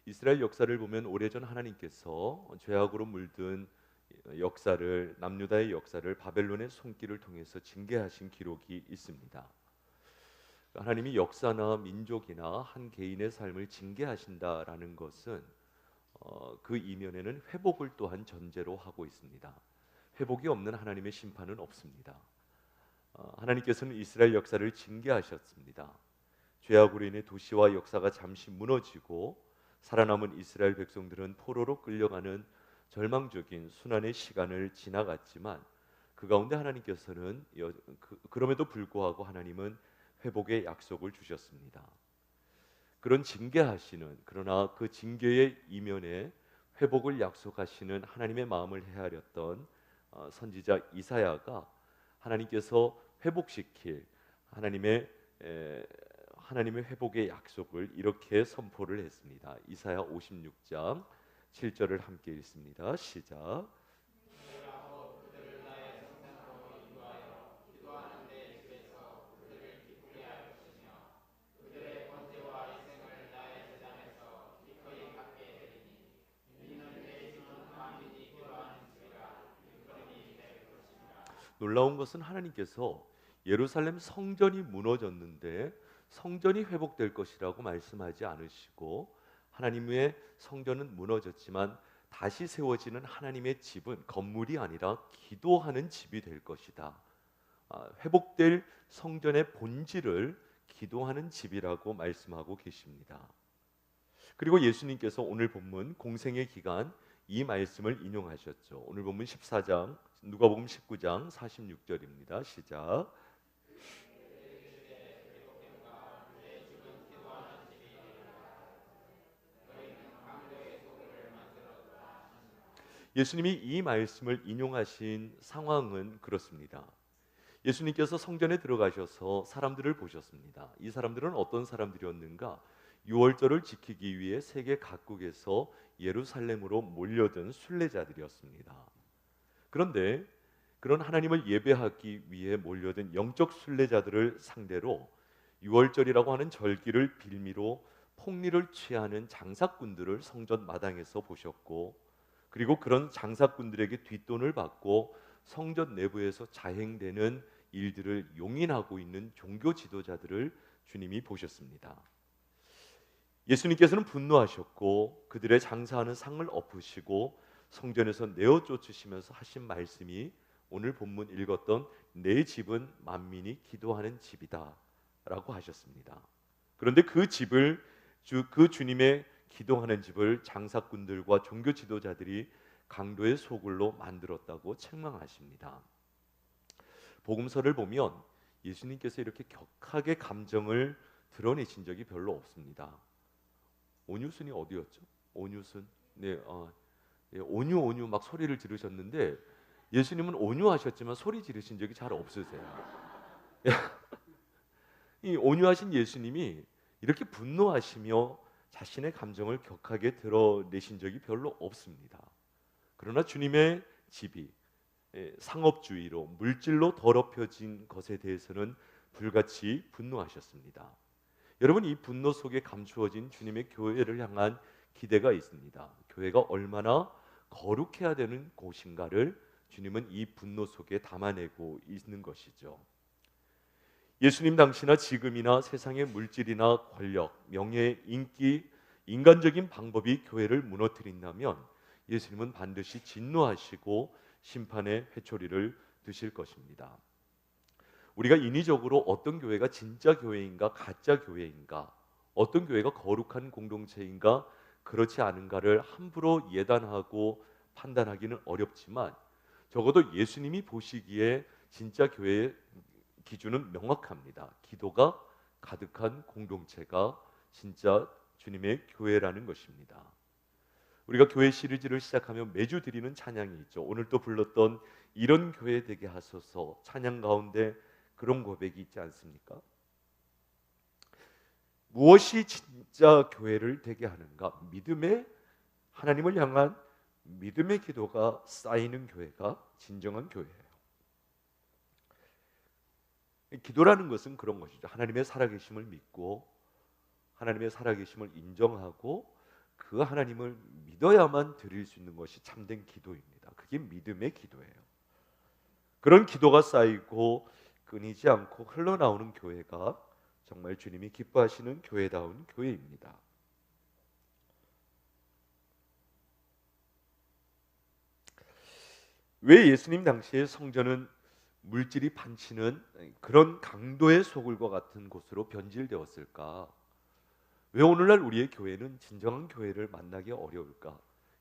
이스라엘 역사를 보면 오래전 하나님께서 죄악으로 물든 역사를, 남유다의 역사를 바벨론의 손길을 통해서 징계하신 기록이 있습니다. 하나님이 역사나 민족이나 한 개인의 삶을 징계하신다라는 것은 그 이면에는 회복을 또한 전제로 하고 있습니다. 회복이 없는 하나님의 심판은 없습니다. 하나님께서는 이스라엘 역사를 징계하셨습니다. 죄악으로 인해 도시와 역사가 잠시 무너지고 살아남은 이스라엘 백성들은 포로로 끌려가는 절망적인 순환의 시간을 지나갔지만 그 가운데 하나님께서는 그럼에도 불구하고 하나님은 회복의 약속을 주셨습니다. 그런 징계하시는, 그러나 그 징계의 이면에 회복을 약속하시는 하나님의 마음을 헤아렸던 선지자 이사야가 하나님께서 회복시킬 하나님의 하나님의 회복의 약속을 이렇게 선포를 했습니다. 이사야 56장 7절을 함께 읽습니다. 시작. 놀라운 것은 하나님께서 예루살렘 성전이 무너졌는데 성전이 회복될 것이라고 말씀하지 않으시고, 하나님의 성전은 무너졌지만 다시 세워지는 하나님의 집은 건물이 아니라 기도하는 집이 될 것이다. 회복될 성전의 본질을 기도하는 집이라고 말씀하고 계십니다. 그리고 예수님께서 오늘 본문 공생의 기간 이 말씀을 인용하셨죠. 오늘 본문 14장, 누가복음 19장 46절입니다. 시작. 예수님이 이 말씀을 인용하신 상황은 그렇습니다. 예수님께서 성전에 들어가셔서 사람들을 보셨습니다. 이 사람들은 어떤 사람들이었는가? 유월절을 지키기 위해 세계 각국에서 예루살렘으로 몰려든 순례자들이었습니다. 그런데 그런 하나님을 예배하기 위해 몰려든 영적 순례자들을 상대로 유월절이라고 하는 절기를 빌미로 폭리를 취하는 장사꾼들을 성전 마당에서 보셨고, 그리고 그런 장사꾼들에게 뒷돈을 받고 성전 내부에서 자행되는 일들을 용인하고 있는 종교 지도자들을 주님이 보셨습니다. 예수님께서는 분노하셨고 그들의 장사하는 상을 엎으시고 성전에서 내어 쫓으시면서 하신 말씀이 오늘 본문 읽었던 내 집은 만민이 기도하는 집이다 라고 하셨습니다. 그런데 그 집을 그 주님의 기도하는 집을 장사꾼들과 종교 지도자들이 강도의 소굴로 만들었다고 책망하십니다. 복음서를 보면 예수님께서 이렇게 격하게 감정을 드러내신 적이 별로 없습니다. 온유순이 어디였죠? 온유순. 네, 온유 온유 막 소리를 지르셨는데 예수님은 온유하셨지만 소리 지르신 적이 잘 없으세요. 이 온유하신 예수님이 이렇게 분노하시며 자신의 감정을 격하게 드러내신 적이 별로 없습니다. 그러나 주님의 집이 상업주의로 물질로 더럽혀진 것에 대해서는 불같이 분노하셨습니다. 여러분, 이 분노 속에 감추어진 주님의 교회를 향한 기대가 있습니다. 교회가 얼마나 거룩해야 되는 곳인가를 주님은 이 분노 속에 담아내고 있는 것이죠. 예수님 당시나 지금이나 세상의 물질이나 권력, 명예, 인기, 인간적인 방법이 교회를 무너뜨린다면 예수님은 반드시 진노하시고 심판의 회초리를 드실 것입니다. 우리가 인위적으로 어떤 교회가 진짜 교회인가 가짜 교회인가, 어떤 교회가 거룩한 공동체인가 그렇지 않은가를 함부로 예단하고 판단하기는 어렵지만 적어도 예수님이 보시기에 진짜 교회의 기준은 명확합니다. 기도가 가득한 공동체가 진짜 주님의 교회라는 것입니다. 우리가 교회 시리즈를 시작하면 매주 드리는 찬양이 있죠. 오늘 또 불렀던 이런 교회 되게 하소서 찬양 가운데 그런 고백이 있지 않습니까? 무엇이 진짜 교회를 되게 하는가? 믿음의, 하나님을 향한 믿음의 기도가 쌓이는 교회가 진정한 교회예요. 기도라는 것은 그런 것이죠. 하나님의 살아계심을 믿고 하나님의 살아계심을 인정하고 그 하나님을 믿어야만 드릴 수 있는 것이 참된 기도입니다. 그게 믿음의 기도예요. 그런 기도가 쌓이고 끊이지 않고 흘러나오는 교회가 정말 주님이 기뻐하시는 교회다운 교회입니다. 왜 예수님 당시에 성전은 물질이 판치는 그런 강도의 소굴과 같은 곳으로 변질되었을까? 왜 오늘날 우리의 교회는 진정한 교회를 만나기 어려울까?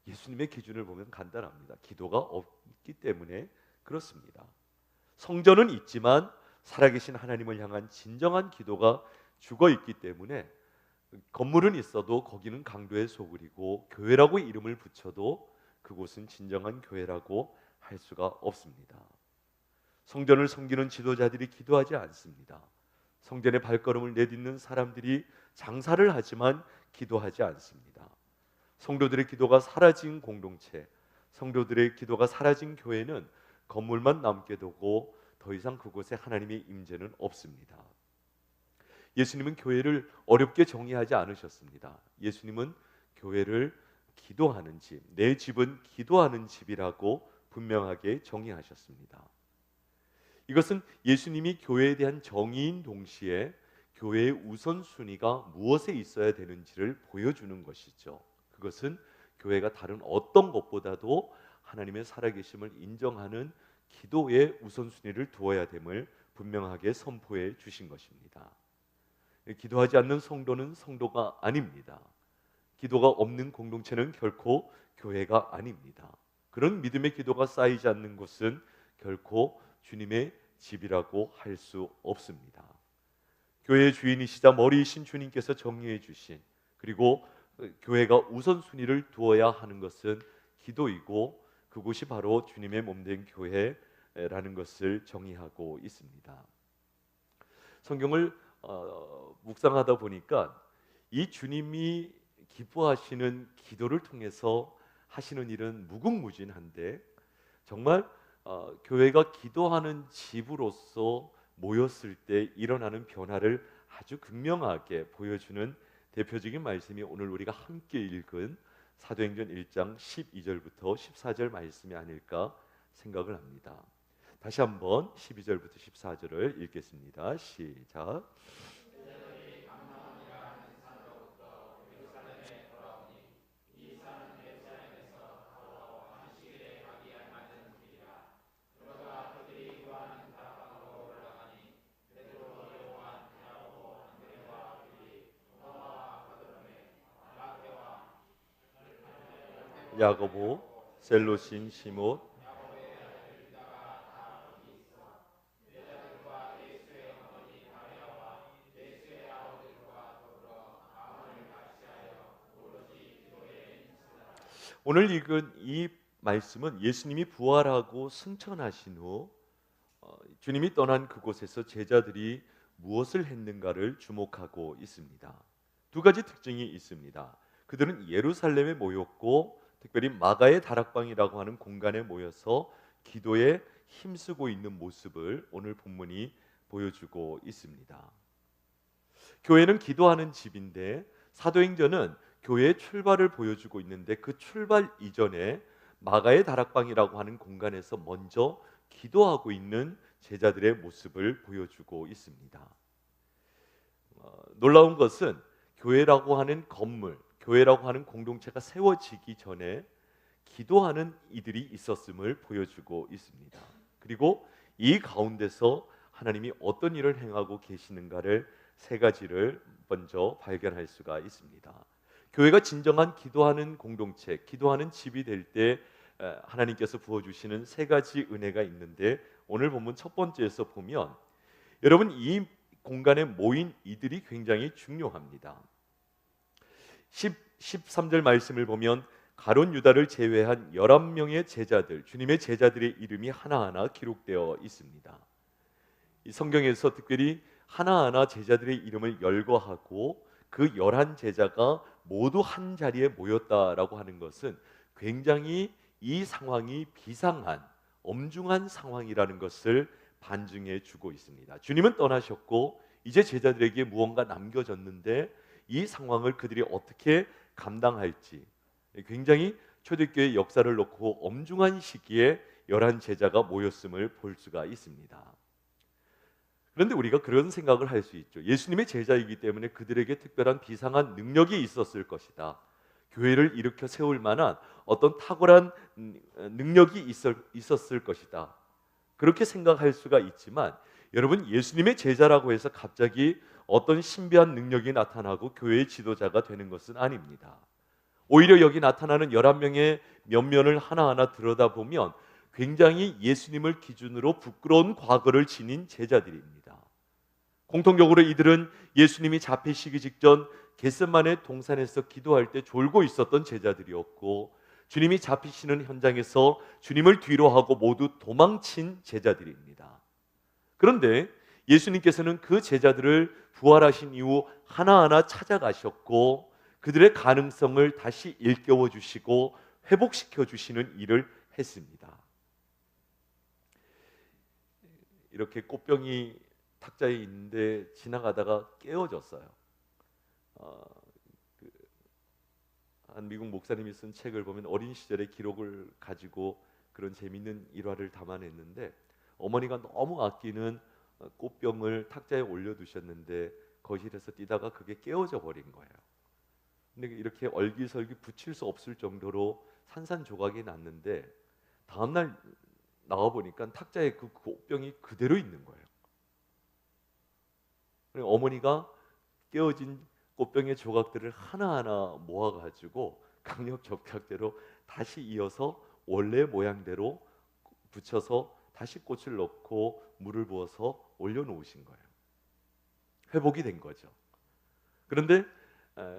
예수님의 기준을 보면 간단합니다. 기도가 없기 때문에 그렇습니다. 성전은 있지만 살아계신 하나님을 향한 진정한 기도가 죽어 있기 때문에 건물은 있어도 거기는 강도의 소굴이고 교회라고 이름을 붙여도 그곳은 진정한 교회라고 할 수가 없습니다. 성전을 섬기는 지도자들이 기도하지 않습니다. 성전의 발걸음을 내딛는 사람들이 장사를 하지만 기도하지 않습니다. 성도들의 기도가 사라진 공동체, 성도들의 기도가 사라진 교회는 건물만 남게 두고 더 이상 그곳에 하나님의 임재는 없습니다. 예수님은 교회를 어렵게 정의하지 않으셨습니다. 예수님은 교회를 기도하는 집, 내 집은 기도하는 집이라고 분명하게 정의하셨습니다. 이것은 예수님이 교회에 대한 정의인 동시에 교회의 우선순위가 무엇에 있어야 되는지를 보여주는 것이죠. 그것은 교회가 다른 어떤 것보다도 하나님의 살아계심을 인정하는 기도의 우선순위를 두어야 됨을 분명하게 선포해 주신 것입니다. 기도하지 않는 성도는 성도가 아닙니다. 기도가 없는 공동체는 결코 교회가 아닙니다. 그런 믿음의 기도가 쌓이지 않는 곳은 결코 주님의 집이라고 할 수 없습니다. 교회의 주인이시자 머리이신 주님께서 정리해 주신, 그리고 교회가 우선순위를 두어야 하는 것은 기도이고 그곳이 바로 주님의 몸된 교회라는 것을 정의하고 있습니다. 성경을 묵상하다 보니까 이 주님이 기뻐하시는 기도를 통해서 하시는 일은 무궁무진한데 정말 교회가 기도하는 집으로서 모였을 때 일어나는 변화를 아주 극명하게 보여주는 대표적인 말씀이 오늘 우리가 함께 읽은 사도행전 1장 12절부터 14절 말씀이 아닐까 생각을 합니다. 다시 한번 12절부터 14절을 읽겠습니다. 시작. 야고보, 셀로신, 시몬, 오늘 읽은 이 말씀은 예수님이 부활하고 승천하신 후 주님이 떠난 그곳에서 제자들이 무엇을 했는가를 주목하고 있습니다. 두 가지 특징이 있습니다. 그들은 예루살렘에 모였고 특별히 마가의 다락방이라고 하는 공간에 모여서 기도에 힘쓰고 있는 모습을 오늘 본문이 보여주고 있습니다. 교회는 기도하는 집인데 사도행전은 교회의 출발을 보여주고 있는데 그 출발 이전에 마가의 다락방이라고 하는 공간에서 먼저 기도하고 있는 제자들의 모습을 보여주고 있습니다. 놀라운 것은 교회라고 하는 건물, 교회라고 하는 공동체가 세워지기 전에 기도하는 이들이 있었음을 보여주고 있습니다. 그리고 이 가운데서 하나님이 어떤 일을 행하고 계시는가를 세 가지를 먼저 발견할 수가 있습니다. 교회가 진정한 기도하는 공동체, 기도하는 집이 될 때 하나님께서 부어주시는 세 가지 은혜가 있는데 오늘 본문 첫 번째에서 보면 여러분 이 공간에 모인 이들이 굉장히 중요합니다. 13절 말씀을 보면 가룟 유다를 제외한 11명의 제자들, 주님의 제자들의 이름이 하나하나 기록되어 있습니다. 이 성경에서 특별히 하나하나 제자들의 이름을 열거하고 그 11제자가 모두 한 자리에 모였다라고 하는 것은 굉장히 이 상황이 비상한 엄중한 상황이라는 것을 반증해 주고 있습니다. 주님은 떠나셨고 이제 제자들에게 무언가 남겨졌는데 이 상황을 그들이 어떻게 감당할지 굉장히 초대교회 역사를 놓고 엄중한 시기에 11 제자가 모였음을 볼 수가 있습니다. 그런데 우리가 그런 생각을 할 수 있죠. 예수님의 제자이기 때문에 그들에게 특별한 비상한 능력이 있었을 것이다. 교회를 일으켜 세울 만한 어떤 탁월한 능력이 있었을 것이다. 그렇게 생각할 수가 있지만 여러분, 예수님의 제자라고 해서 갑자기 어떤 신비한 능력이 나타나고 교회의 지도자가 되는 것은 아닙니다. 오히려 여기 나타나는 11명의 면면을 하나하나 들여다보면 굉장히 예수님을 기준으로 부끄러운 과거를 지닌 제자들입니다. 공통적으로 이들은 예수님이 잡히시기 직전 겟세마네 동산에서 기도할 때 졸고 있었던 제자들이었고, 주님이 잡히시는 현장에서 주님을 뒤로 하고 모두 도망친 제자들입니다. 그런데 예수님께서는 그 제자들을 부활하신 이후 하나하나 찾아가셨고 그들의 가능성을 다시 일깨워 주시고 회복시켜 주시는 일을 했습니다. 이렇게 꽃병이 탁자에 있는데 지나가다가 깨어졌어요. 한 미국 목사님이 쓴 책을 보면 어린 시절의 기록을 가지고 그런 재미있는 일화를 담아냈는데, 어머니가 너무 아끼는 꽃병을 탁자에 올려두셨는데 거실에서 뛰다가 그게 깨어져 버린 거예요. 근데 이렇게 얼기설기 붙일 수 없을 정도로 산산조각이 났는데 다음날 나와보니까 탁자에 그 꽃병이 그대로 있는 거예요. 어머니가 깨어진 꽃병의 조각들을 하나하나 모아가지고 강력 접착제로 다시 이어서 원래 모양대로 붙여서 다시 꽃을 넣고 물을 부어서 올려놓으신 거예요. 회복이 된 거죠. 그런데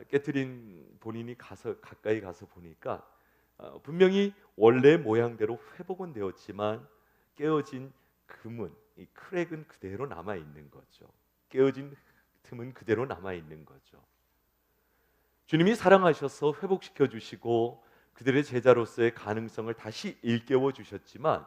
깨트린 본인이 가까이 가서 보니까 분명히 원래 모양대로 회복은 되었지만 깨어진 금은, 이 크랙은 그대로 남아 있는 거죠. 깨어진 틈은 그대로 남아 있는 거죠. 주님이 사랑하셔서 회복시켜 주시고 그들의 제자로서의 가능성을 다시 일깨워 주셨지만,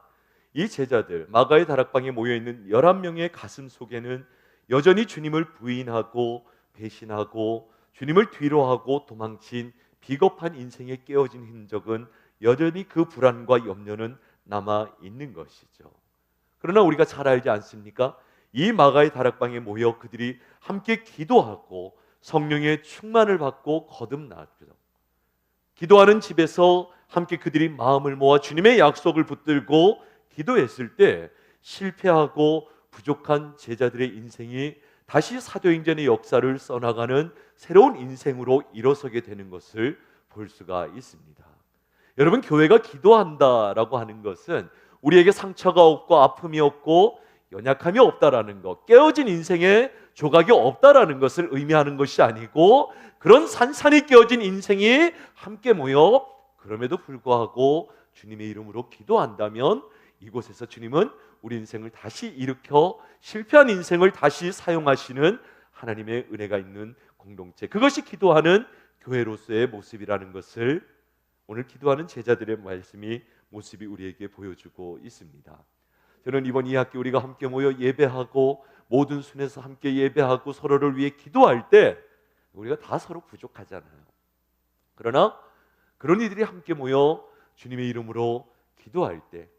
이 제자들 마가의 다락방에 모여 있는 11명의 가슴 속에는 여전히 주님을 부인하고 배신하고 주님을 뒤로하고 도망친 비겁한 인생에 깨어진 흔적은 여전히 그 불안과 염려는 남아 있는 것이죠. 그러나 우리가 잘 알지 않습니까? 이 마가의 다락방에 모여 그들이 함께 기도하고 성령의 충만을 받고 거듭났죠. 기도하는 집에서 함께 그들이 마음을 모아 주님의 약속을 붙들고 기도했을 때 실패하고 부족한 제자들의 인생이 다시 사도행전의 역사를 써나가는 새로운 인생으로 일어서게 되는 것을 볼 수가 있습니다. 여러분, 교회가 기도한다라고 하는 것은 우리에게 상처가 없고 아픔이 없고 연약함이 없다라는 것, 깨어진 인생에 조각이 없다라는 것을 의미하는 것이 아니고, 그런 산산이 깨어진 인생이 함께 모여 그럼에도 불구하고 주님의 이름으로 기도한다면 이곳에서 주님은 우리 인생을 다시 일으켜 실패한 인생을 다시 사용하시는 하나님의 은혜가 있는 공동체, 그것이 기도하는 교회로서의 모습이라는 것을 오늘 기도하는 제자들의 모습이 우리에게 보여주고 있습니다. 저는 이번 2학기 우리가 함께 모여 예배하고 모든 순에서 함께 예배하고 서로를 위해 기도할 때 우리가 다 서로 부족하잖아요. 그러나 그런 이들이 함께 모여 주님의 이름으로 기도할 때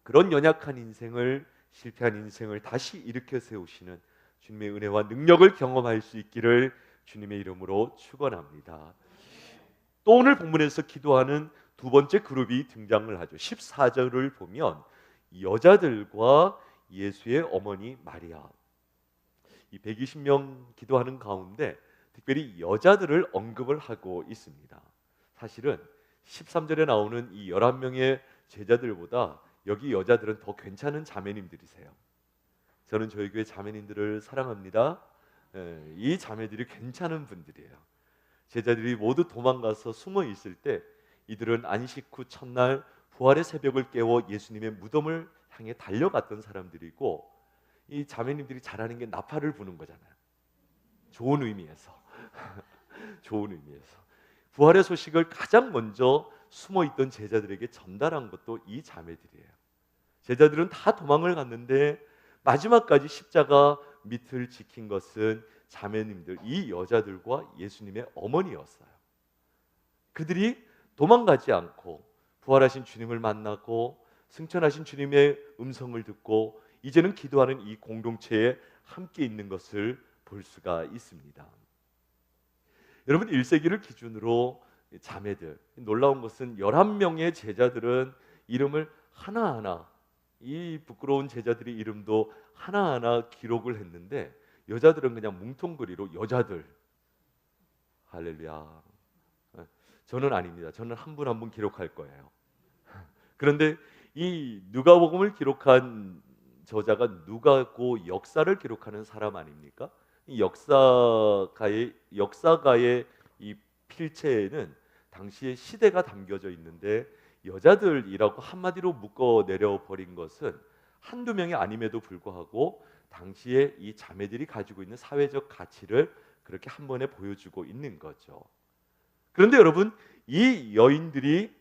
그런 연약한 인생을, 실패한 인생을 다시 일으켜 세우시는 주님의 은혜와 능력을 경험할 수 있기를 주님의 이름으로 축원합니다. 또 오늘 본문에서 기도하는 두 번째 그룹이 등장을 하죠. 14절을 보면 여자들과 예수의 어머니 마리아, 이 120명 기도하는 가운데 특별히 여자들을 언급을 하고 있습니다. 사실은 13절에 나오는 이 11명의 제자들보다 여기 여자들은 더 괜찮은 자매님들이세요. 저는 저희 교회 자매님들을 사랑합니다. 이 자매들이 괜찮은 분들이에요. 제자들이 모두 도망가서 숨어 있을 때 이들은 안식 후 첫날 부활의 새벽을 깨워 예수님의 무덤을 향해 달려갔던 사람들이고, 이 자매님들이 잘하는 게 나팔을 부는 거잖아요. 좋은 의미에서 좋은 의미에서 부활의 소식을 가장 먼저 숨어있던 제자들에게 전달한 것도 이 자매들이에요. 제자들은 다 도망을 갔는데 마지막까지 십자가 밑을 지킨 것은 자매님들, 이 여자들과 예수님의 어머니였어요. 그들이 도망가지 않고 부활하신 주님을 만나고 승천하신 주님의 음성을 듣고 이제는 기도하는 이 공동체에 함께 있는 것을 볼 수가 있습니다. 여러분, 1세기를 기준으로 자매들, 놀라운 것은 11명의 제자들은 이름을 하나하나, 이 부끄러운 제자들의 이름도 하나하나 기록을 했는데 여자들은 그냥 뭉텅그리로 여자들. 할렐루야. 저는 아닙니다. 저는 한 분 한 분 기록할 거예요. 그런데 이 누가복음을 기록한 저자가 누가고 역사를 기록하는 사람 아닙니까? 이 역사가의 이 필체에는 당시의 시대가 담겨져 있는데 여자들이라고 한마디로 묶어 내려 버린 것은 한두 명이 아님에도 불구하고 당시에 이 자매들이 가지고 있는 사회적 가치를 그렇게 한 번에 보여주고 있는 거죠. 그런데 여러분, 이 여인들이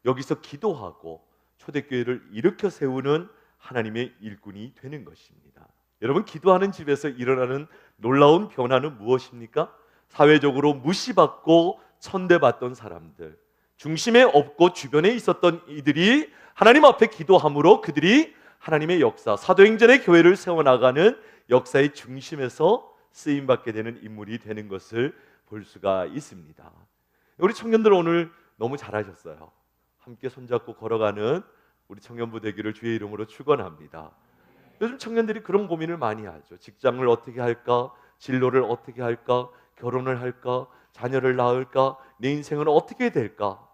여기서 기도하고 초대교회를 일으켜 세우는 하나님의 일꾼이 되는 것입니다. 여러분, 기도하는 집에서 일어나는 놀라운 변화는 무엇입니까? 사회적으로 무시받고 천대받던 사람들, 중심에 없고 주변에 있었던 이들이 하나님 앞에 기도함으로 그들이 하나님의 역사, 사도행전의 교회를 세워나가는 역사의 중심에서 쓰임받게 되는 인물이 되는 것을 볼 수가 있습니다. 우리 청년들 오늘 너무 잘하셨어요. 함께 손잡고 걸어가는 우리 청년부 되기를 주의 이름으로 축원합니다. 요즘 청년들이 그런 고민을 많이 하죠. 직장을 어떻게 할까? 진로를 어떻게 할까? 결혼을 할까? 자녀를 낳을까? 내 인생은 어떻게 될까?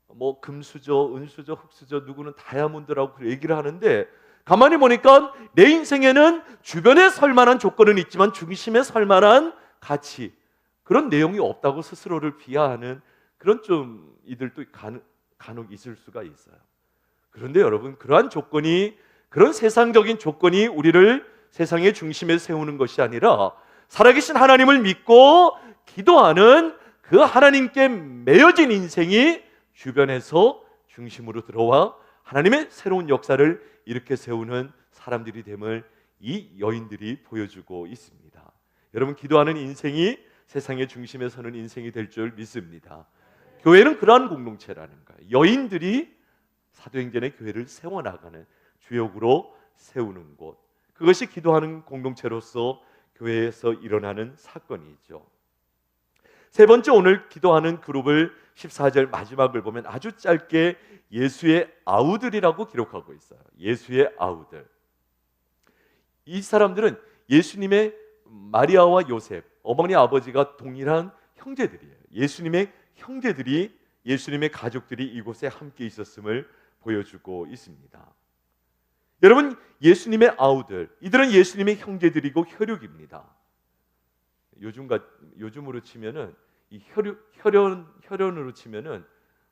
뭐 금수저, 은수저, 흑수저, 누구는 다이아몬드라고 얘기를 하는데 가만히 보니까 내 인생에는 주변에 설 만한 조건은 있지만 중심에 설 만한 가치, 그런 내용이 없다고 스스로를 비하하는 그런 좀 이들도 간혹 있을 수가 있어요. 그런데 여러분, 그러한 조건이, 그런 세상적인 조건이 우리를 세상의 중심에 세우는 것이 아니라 살아계신 하나님을 믿고 기도하는 그 하나님께 매여진 인생이 주변에서 중심으로 들어와 하나님의 새로운 역사를 일으켜 세우는 사람들이 됨을 이 여인들이 보여주고 있습니다. 여러분, 기도하는 인생이 세상의 중심에 서는 인생이 될 줄 믿습니다. 교회는 그러한 공동체라는 거예요. 여인들이 사도행전의 교회를 세워나가는, 주역으로 세우는 곳, 그것이 기도하는 공동체로서 교회에서 일어나는 사건이죠. 세 번째, 오늘 기도하는 그룹을 14절 마지막을 보면 아주 짧게 예수의 아우들이라고 기록하고 있어요. 예수의 아우들. 이 사람들은 예수님의 마리아와 요셉, 어머니 아버지가 동일한 형제들이에요. 예수님의 형제들이, 예수님의 가족들이 이곳에 함께 있었음을 보여주고 있습니다. 여러분, 예수님의 아우들, 이들은 예수님의 형제들이고 혈육입니다. 요즘으로 치면은 이 혈연으로 치면은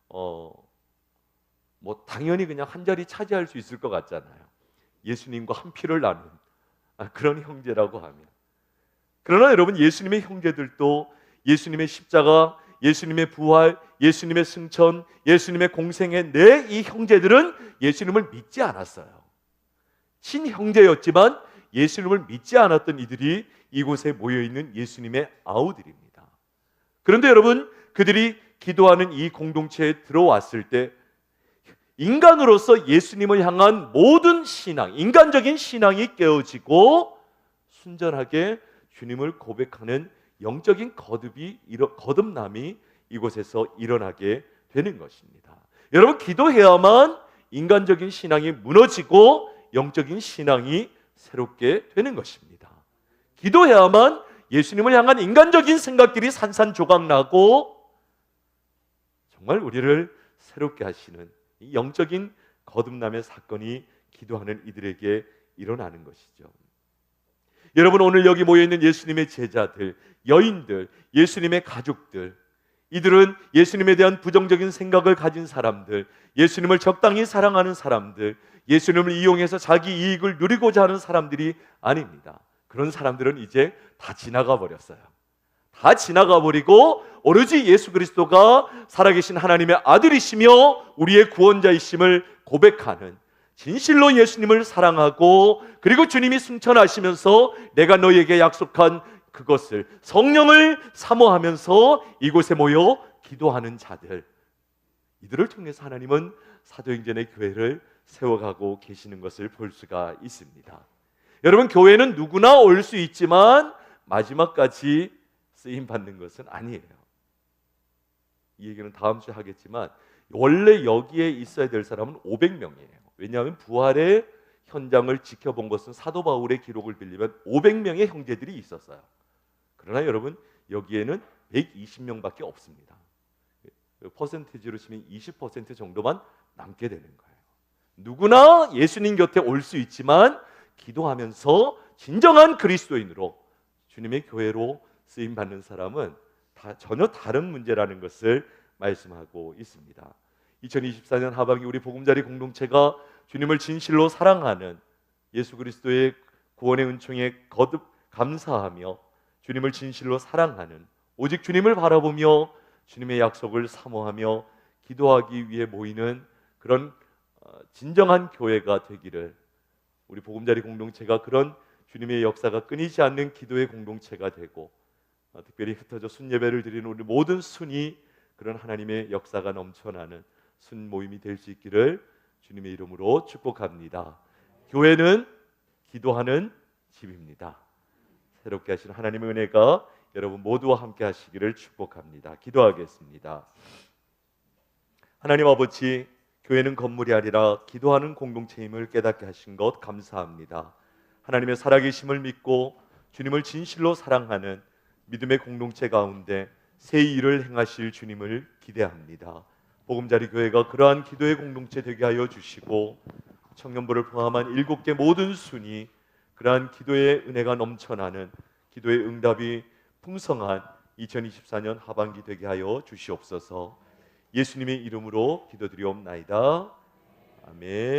뭐 당연히 그냥 한 자리 차지할 수 있을 것 같잖아요. 예수님과 한 피를 나눈 그런 형제라고 하면. 그러나 여러분, 예수님의 형제들도 예수님의 십자가, 예수님의 부활, 예수님의 승천, 예수님의 공생의 내 이 형제들은 예수님을 믿지 않았어요. 친형제였지만 예수님을 믿지 않았던 이들이 이곳에 모여있는 예수님의 아우들입니다. 그런데 여러분, 그들이 기도하는 이 공동체에 들어왔을 때 인간으로서 예수님을 향한 모든 신앙, 인간적인 신앙이 깨어지고 순전하게 주님을 고백하는 영적인 거듭남이 이곳에서 일어나게 되는 것입니다. 여러분, 기도해야만 인간적인 신앙이 무너지고 영적인 신앙이 새롭게 되는 것입니다. 기도해야만 예수님을 향한 인간적인 생각들이 산산조각나고 정말 우리를 새롭게 하시는 이 영적인 거듭남의 사건이 기도하는 이들에게 일어나는 것이죠. 여러분, 오늘 여기 모여있는 예수님의 제자들, 여인들, 예수님의 가족들, 이들은 예수님에 대한 부정적인 생각을 가진 사람들, 예수님을 적당히 사랑하는 사람들, 예수님을 이용해서 자기 이익을 누리고자 하는 사람들이 아닙니다. 그런 사람들은 이제 다 지나가 버렸어요. 다 지나가 버리고 오로지 예수 그리스도가 살아계신 하나님의 아들이시며 우리의 구원자이심을 고백하는, 진실로 예수님을 사랑하고 그리고 주님이 승천하시면서 내가 너에게 약속한 그것을 성령을 사모하면서 이곳에 모여 기도하는 자들, 이들을 통해서 하나님은 사도행전의 교회를 세워가고 계시는 것을 볼 수가 있습니다. 여러분, 교회는 누구나 올 수 있지만 마지막까지 쓰임 받는 것은 아니에요. 이 얘기는 다음 주에 하겠지만 원래 여기에 있어야 될 사람은 500명이에요. 왜냐하면 부활의 현장을 지켜본 것은 사도 바울의 기록을 빌리면 500명의 형제들이 있었어요. 그러나 여러분, 여기에는 120명밖에 없습니다. 퍼센티지로 치면 20% 정도만 남게 되는 거예요. 누구나 예수님 곁에 올 수 있지만 기도하면서 진정한 그리스도인으로 주님의 교회로 쓰임 받는 사람은 전혀 다른 문제라는 것을 말씀하고 있습니다. 2024년 하반기 우리 보금자리 공동체가 주님을 진실로 사랑하는, 예수 그리스도의 구원의 은총에 거듭 감사하며 주님을 진실로 사랑하는, 오직 주님을 바라보며 주님의 약속을 사모하며 기도하기 위해 모이는 그런 진정한 교회가 되기를, 우리 보금자리 공동체가 그런 주님의 역사가 끊이지 않는 기도의 공동체가 되고, 특별히 흩어져 순예배를 드리는 우리 모든 순이 그런 하나님의 역사가 넘쳐나는 순 모임이 될 수 있기를 주님의 이름으로 축복합니다. 교회는 기도하는 집입니다. 새롭게 하신 하나님의 은혜가 여러분 모두와 함께 하시기를 축복합니다. 기도하겠습니다. 하나님 아버지, 교회는 건물이 아니라 기도하는 공동체임을 깨닫게 하신 것 감사합니다. 하나님의 살아계심을 믿고 주님을 진실로 사랑하는 믿음의 공동체 가운데 새 일을 행하실 주님을 기대합니다. 보금자리 교회가 그러한 기도의 공동체 되게 하여 주시고 청년부를 포함한 7개 모든 순이 그러한 기도의 은혜가 넘쳐나는, 기도의 응답이 풍성한 2024년 하반기 되게 하여 주시옵소서. 예수님의 이름으로 기도드리옵나이다. 아멘.